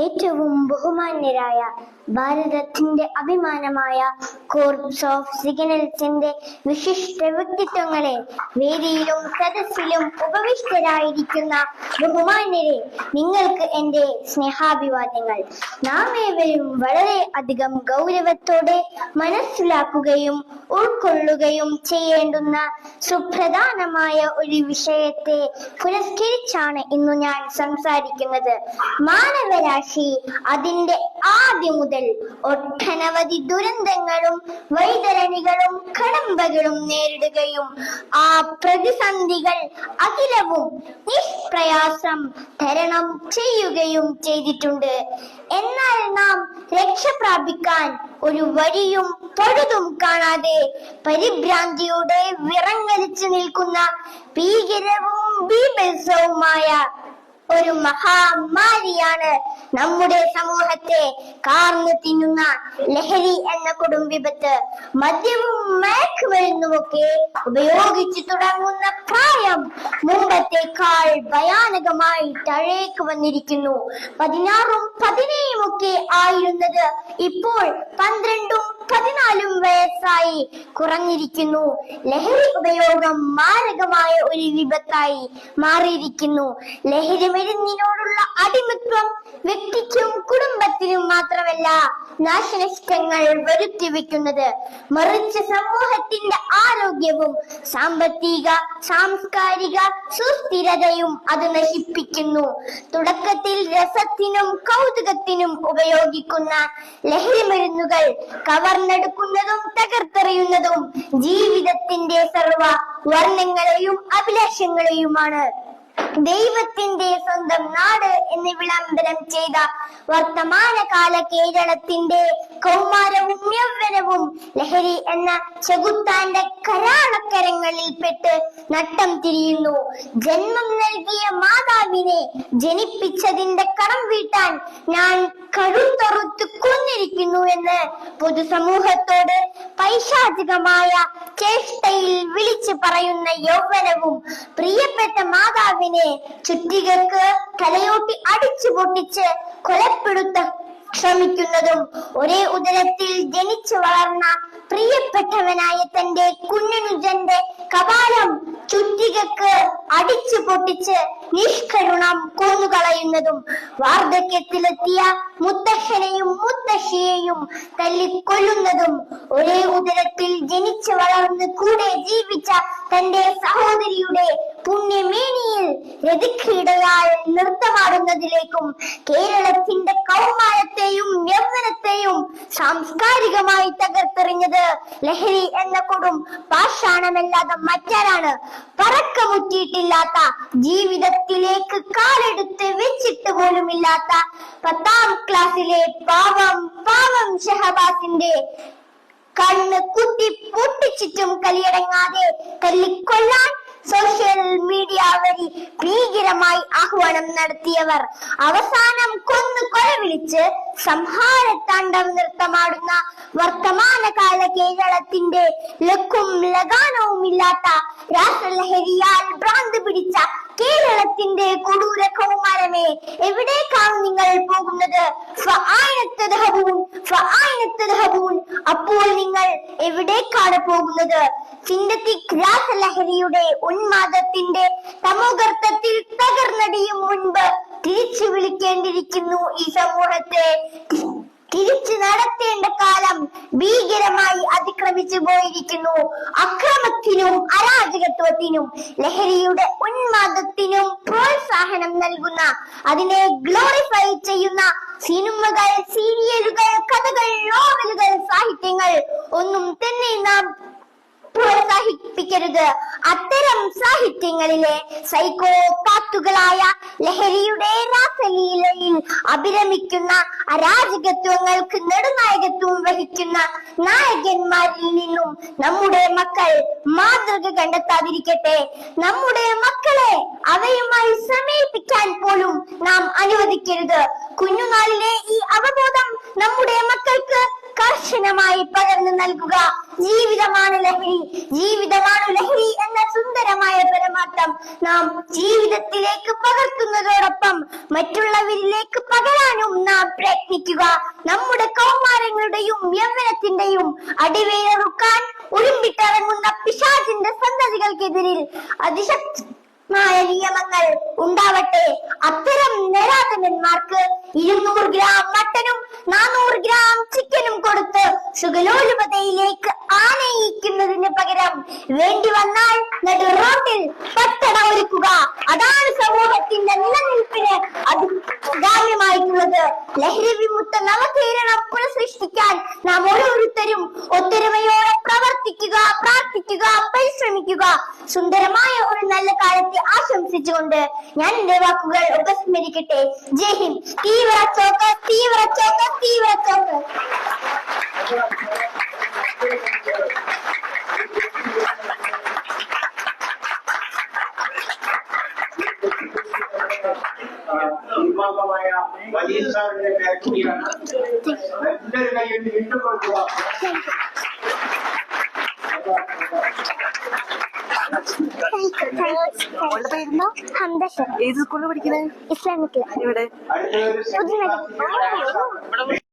ഏറ്റവും ബഹുമാന്യരായ ഭാരതത്തിന്റെ അഭിമാനമായ കോർപ്സ് ഓഫ് സിഗ്നൽസിന്റെ വിശിഷ്ട വ്യക്തിത്വങ്ങളെ, വേദിയിലും സദസ്സിലും ഉപവിഷ്ടരായിരിക്കുന്ന ബഹുമാന്യരെ, നിങ്ങൾക്ക് എന്റെ സ്നേഹാഭിവാദ്യങ്ങൾ. നാം ഏവരും വളരെ അധികം ഗൗരവത്തോടെ മനസ്സിലാക്കുകയും ഉൾക്കൊള്ളുകയും ചെയ്യേണ്ടുന്ന സുപ്രധാനമായ ഒരു വിഷയത്തെ പുരസ്കരിച്ചാണ് ഇന്നു ഞാൻ സംസാരിക്കുന്നത്. മാനവരാശി അതിന്റെ ആദ്യം മുതൽ ഒട്ടനവധി ദുരന്തങ്ങളും വൈതരണികളും കടമ്പകളും നേരിടുകയും ആ പ്രതിസന്ധികൾ അഖിലവും നിഷ്പ്രയാസം തരണം ചെയ്യുകയും ചെയ്തിട്ടുണ്ട്. എന്നാൽ നാം രക്ഷ പ്രാപിക്കാൻ ഒരു വഴിയും തൊഴുതും കാണാതെ പരിഭ്രാന്തിയോടെ വിറങ്ങലിച്ചു നിൽക്കുന്ന ഭീകരവും ബീഭത്സവുമായ ഒരു മഹാമാരിയാണ് നമ്മുടെ സമൂഹത്തെ കാർന്നു തിന്നുന്ന ലഹരി എന്ന കൊടുംവിപത്ത്. മദ്യവും മയക്കുമരുന്നുമൊക്കെ ഉപയോഗിച്ചു തുടങ്ങുന്ന പ്രായം മുമ്പത്തേക്കാൾ ഭയാനകമായി താഴേക്ക് വന്നിരിക്കുന്നു. 16ഉം 17ഉം ഒക്കെ ആയിരുന്നത് ഇപ്പോൾ 12ഉം 14ഉം വയസ്സായി കുറഞ്ഞിരിക്കുന്നു. ലഹരി ഉപയോഗം മാരകമായ ഒരു വിപത്തായി മാറിയിരിക്കുന്നു. ലഹരി മരുന്നിനോടുള്ള അടിമത്വം വ്യക്തിക്കും കുടുംബത്തിനും മാത്രമല്ല നാശനഷ്ടങ്ങൾ വരുത്തി വെക്കുന്നത്, മറിച്ച് സമൂഹത്തിന്റെ ആരോഗ്യവും സാമ്പത്തിക സാംസ്കാരിക സുസ്ഥിരതയും അത് നശിപ്പിക്കുന്നു. തുടക്കത്തിൽ രസത്തിനും കൗതുകത്തിനും ഉപയോഗിക്കുന്ന ലഹരി മരുന്നുകൾ കവർന്നെടുക്കുന്നതും തകർത്തെറിയുന്നതും ജീവിതത്തിന്റെ സർവ വർണ്ണങ്ങളെയും അഭിലാഷങ്ങളെയുമാണ്. ദൈവത്തിന്റെ സ്വന്തം നാട് എന്ന് വിളംബരം ചെയ്ത വർത്തമാനകാല കേരളത്തിന്റെ കൗമാരവും യൗവനവും ലഹരി എന്ന ചെകുത്താന്റെ കരാളക്കരങ്ങളിൽ പെട്ട് നട്ടം തിരിയുന്നു. ജന്മം നൽകിയ മാതാവിനെ ജനിപ്പിച്ചതിന്റെ കടം വീട്ടാൻ ഞാൻ കഴുത്തറുത്ത് കൊന്നിരിക്കുന്നു എന്ന് പൊതുസമൂഹത്തോട് പൈശാചികമായ ചേഷ്ടയിൽ വിളിച്ചു പറയുന്ന യൗവനവും പ്രിയപ്പെട്ട മാതാവിനെ ചുറ്റികൾക്ക് തലയോട്ടി അടിച്ചു പൊട്ടിച്ച് കൊലപ്പെടുത്ത ശ്രമിക്കുന്നതും, ഒരേ ഉദരത്തിൽ ജനിച്ചു വളർന്ന പ്രിയപ്പെട്ടവനായ തന്റെ കുഞ്ഞനുജന്റെ കപാലം ചുറ്റികക്ക് അടിച്ചു പൊട്ടിച്ച് നിഷ്കരുണം കൊന്നുകളയുന്നതും, വാർദ്ധക്യത്തിലെത്തിയ മുത്തശ്ശനെയും മുത്തശ്ശിയെയും തല്ലിക്കൊല്ലുന്നതും, ഒരേ ഉദരത്തിൽ ജനിച്ചു വളർന്ന് കൂടെ ജീവിച്ച തന്റെ സഹോദരിയുടെ പുണ്യമേനിയിൽ രതിക്രീഡയാൽ നൃത്തമാടുന്നതിലേക്കും കേരളത്തിന്റെ കൗമാരത്തെയും യൗവനത്തെയും സാംസ്കാരികമായി തകർത്തെറിഞ്ഞത് ലഹരി എന്ന കൊടും പാഷാണമല്ലാതെ മറ്റാരാണ്? പറക്കമുറ്റിയിട്ടില്ലാത്ത, ജീവിതത്തിലേക്ക് കാലെടുത്ത് വെച്ചിട്ട് പോലുമില്ലാത്ത 10ാം ക്ലാസ്സിലെ പാവം ഷഹബാസിന്റെ കണ്ണ് കുത്തി പൊട്ടിച്ചിട്ടും കലിയടങ്ങാതെ തല്ലിക്കൊല്ലാൻ സോഷ്യൽ മീഡിയ വഴി ഭീകരമായി ആഹ്വാനം നടത്തിയവർ അവസാനം കൊന്നു കൊലവിളിച്ച് സംഹാരത്താണ്ഡവ നൃത്തമാടുന്ന വർത്തമാനകാല കേരളത്തിന്റെ ലക്കും ലഗാനവും ഇല്ലാത്ത രാസലഹരിയാൽ ഭ്രാന്ത് പിടിച്ച കേരളത്തിന്റെ കൊടൂര കൗമാരമേ, എവിടേക്കാണ് നിങ്ങൾ പോകുന്നത്? അപ്പോൾ നിങ്ങൾ എവിടേക്കാണ് പോകുന്നത്? സിന്തറ്റിക് രാസലഹരിയുടെ ഉന്മാദത്തിന്റെ തമോഗർത്തത്തിൽ തകർന്നടിയും മുൻപ് തിരിച്ചു വിളിക്കേണ്ടിയിരിക്കുന്നു ഈ സമൂഹത്തെ. തിരിച്ചു നടത്തേണ്ട കാലം ഭീകരമായി അതിക്രമിച്ചു പോയിരിക്കുന്നു. അക്രമത്തിനും അരാജകത്വത്തിനും ലഹരിയുടെ ഉന്മാദത്തിനും പ്രോത്സാഹനം നൽകുന്ന, അതിനെ ഗ്ലോറിഫൈ ചെയ്യുന്ന സിനിമകൾ, സീരിയലുകൾ, കഥകൾ, നോവലുകൾ, സാഹിത്യങ്ങൾ ഒന്നും തന്നെ നാം പ്രോത്സാഹിപ്പിക്കരുത്. അത്തരം സാഹിത്യങ്ങളിലെ സൈക്കോപാത്തുകളായ ലഹരിയുടെ രാസലീലയിൽ അഭിരമിക്കുന്ന അരാജകത്വങ്ങൾക്ക് നെടുനായകത്വം വഹിക്കുന്ന നായകന്മാരിൽ നിന്നും നമ്മുടെ മക്കൾ മാതൃക കണ്ടെത്താതിരിക്കട്ടെ. നമ്മുടെ മക്കളെ അവയുമായി സമീപിക്കാൻ പോലും നാം അനുവദിക്കരുത്. കുഞ്ഞുനാളിലെ ഈ അവബോധം നമ്മുടെ മക്കൾക്ക് കർശനമായി പകർന്നു നൽകുക. ജീവിതമാണ് ലഹരി എന്ന സുന്ദരമായ പരമാർത്ഥം നാം ജീവിതത്തിലേക്ക് പകർത്തുന്നതോടൊപ്പം മറ്റുള്ളവരിലേക്ക് പകരാനും നാം പ്രയത്നിക്കുക. നമ്മുടെ കൗമാരങ്ങളുടെയും യൗവനത്തിന്റെയും അടിവേറുക്കാൻ ഉരുമ്പിട്ടിറങ്ങുന്ന പിശാചിന്റെ സന്തതികൾക്കെതിരിൽ അതിശക്തമായ നിയമങ്ങൾ ഉണ്ടാവട്ടെ. അത്തരം നരാധമന്മാർക്ക് 200 ഗ്രാം മട്ടനും 400 ഗ്രാം ചിക്കനും കൊടുത്ത് സുഖലോലുപതയിലേക്ക് ആനയിക്കുന്നതിന് പകരം വേണ്ടി വന്നാൽ നടു റോട്ടിൽ പത്തട ഒരുക്കുക. അതാണ് സമൂഹത്തിന്റെ നിലനിൽപ്പിന് അഭികാമ്യമായിട്ടുള്ളത്. ലഹരി വിമുക്ത നവകേരളം പുനഃസൃഷ്ടിക്കാൻ നാം ഓരോരുത്തരും ഒത്തൊരുമയോടെ പ്രവർത്തിക്കുക, പ്രാർത്ഥിക്കുക, പരിശ്രമിക്കുക. സുന്ദരമായ ഒരു നല്ല കാലത്തെ ആശംസിച്ചുകൊണ്ട് ഞാൻ എന്റെ വാക്കുകൾ ഉപസ്മരിക്കട്ടെ. ജയ് ഹിന്ദ്. തീവ്ര ചോക്ക്, തീവ്ര ചോക്ക്, തീവ്ര ചോക്ക്. വലിയ സാറിന്റെ ഫാക്ടറിയാണ്. എല്ലാവരും കയ്യിൽ വീണ്ടും കൊടുക്കുക. ഏത് സ്കൂളിൽ പഠിക്കണേ? ഇസ്ലാമിക് ഇവിടെ ഇവിടെ